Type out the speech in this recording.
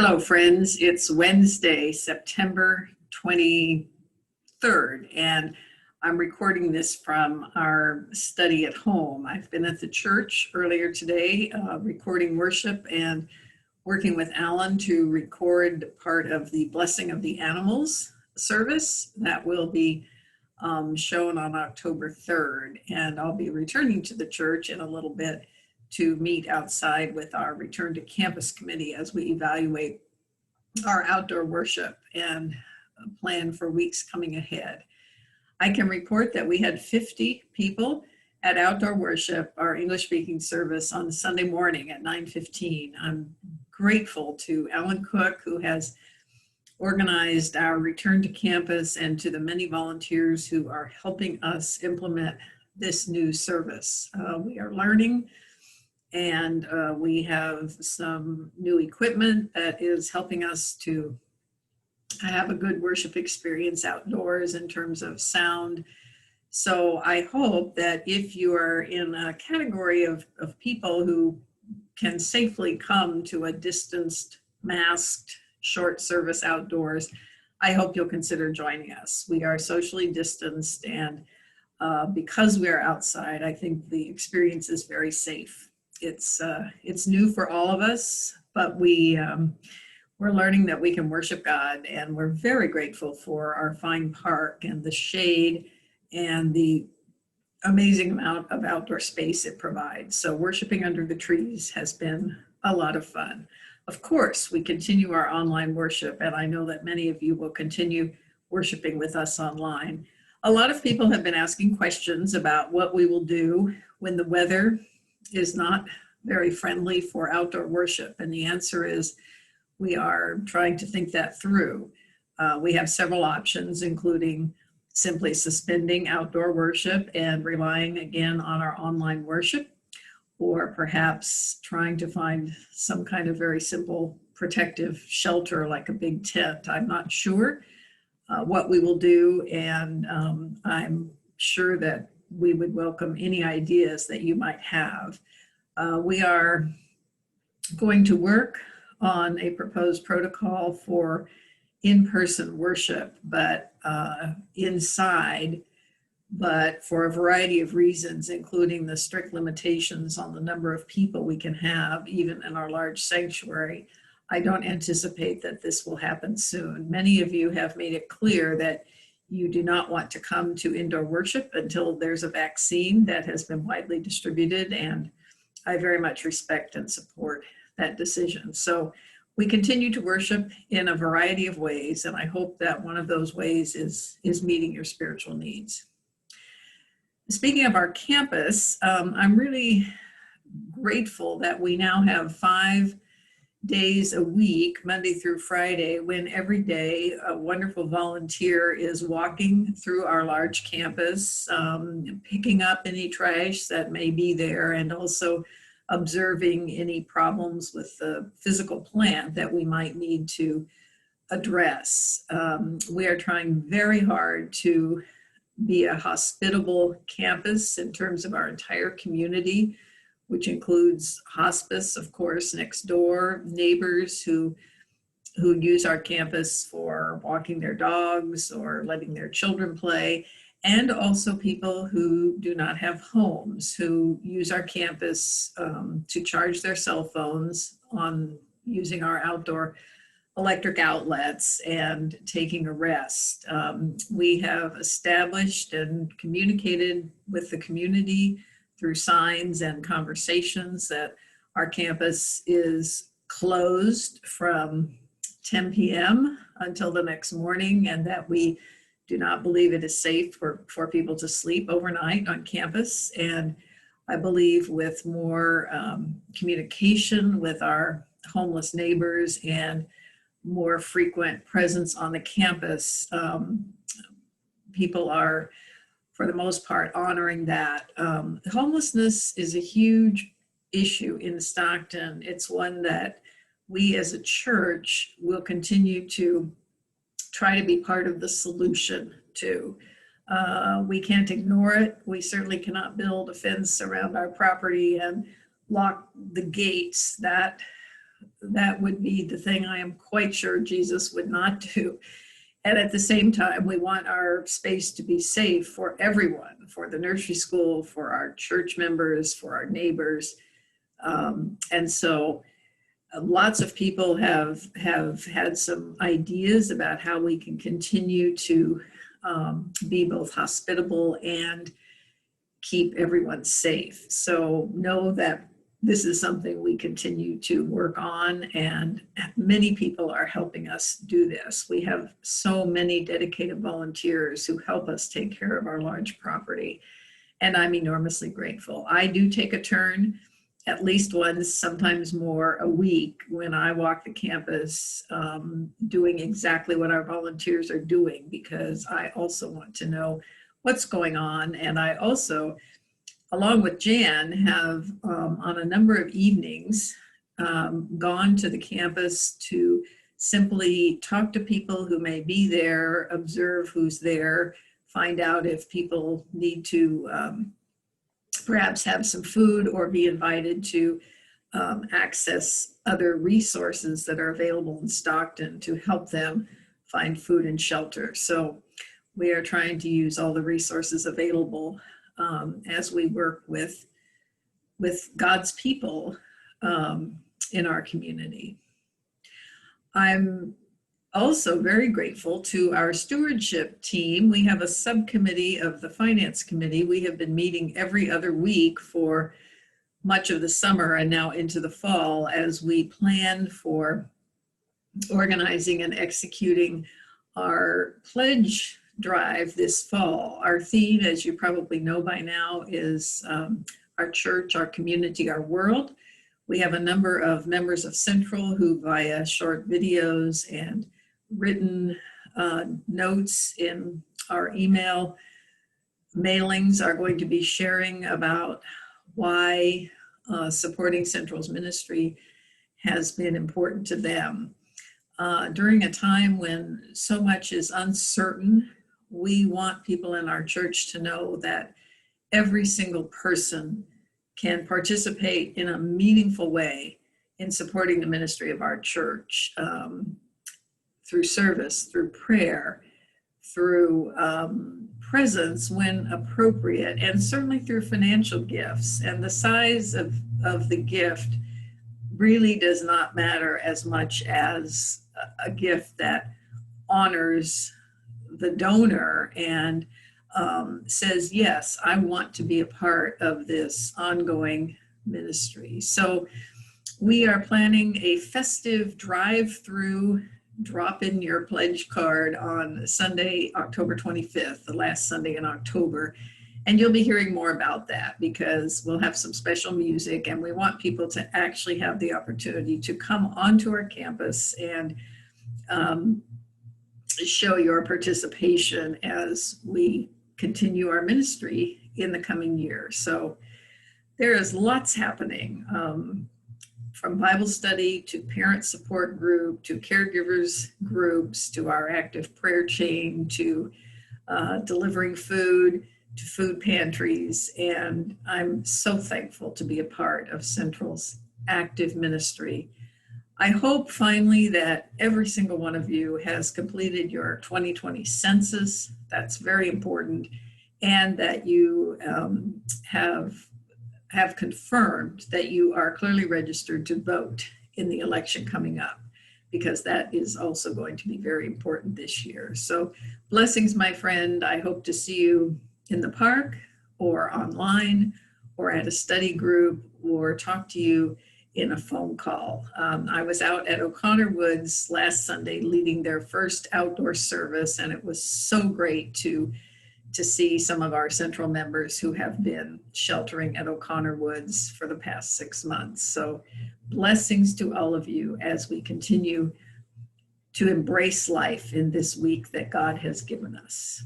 Hello, friends. It's Wednesday, September 23rd, and I'm recording this from our study at home. I've been at the church earlier today, recording worship and working with Alan to record part of the Blessing of the Animals service that will be shown on October 3rd. And I'll be returning to the church in a little bit to meet outside with our Return to Campus committee as we evaluate our outdoor worship and plan for weeks coming ahead. I can report that we had 50 people at outdoor worship, our English speaking service on Sunday morning at 9:15. I'm grateful to Alan Cook, who has organized our return to campus, and to the many volunteers who are helping us implement this new service. We are learning, and we have some new equipment that is helping us to have a good worship experience outdoors in terms of sound. So I hope that if you are in a category of people who can safely come to a distanced, masked, short service outdoors, I hope you'll consider joining us. We are socially distanced, and because we are outside, I think the experience is very safe. It's new for all of us, but we're learning that we can worship God, and we're very grateful for our fine park and the shade and the amazing amount of outdoor space it provides. So worshiping under the trees has been a lot of fun. Of course, we continue our online worship, and I know that many of you will continue worshiping with us online. A lot of people have been asking questions about what we will do when the weather is not very friendly for outdoor worship. And the answer is we are trying to think that through. We have several options, including simply suspending outdoor worship and relying again on our online worship, or perhaps trying to find some kind of very simple protective shelter like a big tent. I'm not sure what we will do, and I'm sure that we would welcome any ideas that you might have. We are going to work on a proposed protocol for in-person worship, but inside, but for a variety of reasons, including the strict limitations on the number of people we can have, even in our large sanctuary. I don't anticipate that this will happen soon. Many of you have made it clear that you do not want to come to indoor worship until there's a vaccine that has been widely distributed, and I very much respect and support that decision. So we continue to worship in a variety of ways, and I hope that one of those ways is meeting your spiritual needs. Speaking of our campus, I'm really grateful that we now have 5 days a week, Monday through Friday, when every day a wonderful volunteer is walking through our large campus, picking up any trash that may be there, and also observing any problems with the physical plant that we might need to address. We are trying very hard to be a hospitable campus in terms of our entire community, which includes hospice, of course, next door, neighbors who use our campus for walking their dogs or letting their children play, and also people who do not have homes, who use our campus to charge their cell phones on using our outdoor electric outlets and taking a rest. We have established and communicated with the community through signs and conversations that our campus is closed from 10 p.m. until the next morning, and that we do not believe it is safe for people to sleep overnight on campus. And I believe with more communication with our homeless neighbors and more frequent presence on the campus, people are, for the most part, honoring that. Homelessness is a huge issue in Stockton. It's one that we as a church will continue to try to be part of the solution to. We can't ignore it. We certainly cannot build a fence around our property and lock the gates. That that would be the thing I am quite sure Jesus would not do. And at the same time, we want our space to be safe for everyone, for the nursery school, for our church members, for our neighbors. And so lots of people have had some ideas about how we can continue to be both hospitable and keep everyone safe. So know that this is something we continue to work on, and many people are helping us do this. We have so many dedicated volunteers who help us take care of our large property, and I'm enormously grateful. I do take a turn at least once, sometimes more a week when I walk the campus, doing exactly what our volunteers are doing, because I also want to know what's going on. And I also, along with Jan, have on a number of evenings gone to the campus to simply talk to people who may be there, observe who's there, find out if people need to perhaps have some food or be invited to access other resources that are available in Stockton to help them find food and shelter. So we are trying to use all the resources available as we work with God's people in our community. I'm also very grateful to our stewardship team. We have a subcommittee of the Finance Committee. We have been meeting every other week for much of the summer and now into the fall as we plan for organizing and executing our pledge drive this fall. Our theme, as you probably know by now, is our church, our community, our world. We have a number of members of Central who, via short videos and written notes in our email mailings, are going to be sharing about why supporting Central's ministry has been important to them. During a time when so much is uncertain, we want people in our church to know that every single person can participate in a meaningful way in supporting the ministry of our church, through service, through prayer, through presence when appropriate, and certainly through financial gifts. And the size of the gift really does not matter as much as a gift that honors the donor and says, yes, I want to be a part of this ongoing ministry. So we are planning a festive drive-through, drop in your pledge card on Sunday, October 25th, the last Sunday in October. And you'll be hearing more about that because we'll have some special music, and we want people to actually have the opportunity to come onto our campus and show your participation as we continue our ministry in the coming year. So there is lots happening, from Bible study to parent support group to caregivers groups to our active prayer chain to delivering food to food pantries. And I'm so thankful to be a part of Central's active ministry. I hope finally that every single one of you has completed your 2020 census. That's very important. And that you have confirmed that you are clearly registered to vote in the election coming up, because that is also going to be very important this year. So blessings, my friend. I hope to see you in the park or online or at a study group or talk to you in a phone call. I was out at O'Connor Woods last Sunday leading their first outdoor service, and it was so great to see some of our Central members who have been sheltering at O'Connor Woods for the past 6 months. So blessings to all of you as we continue to embrace life in this week that God has given us.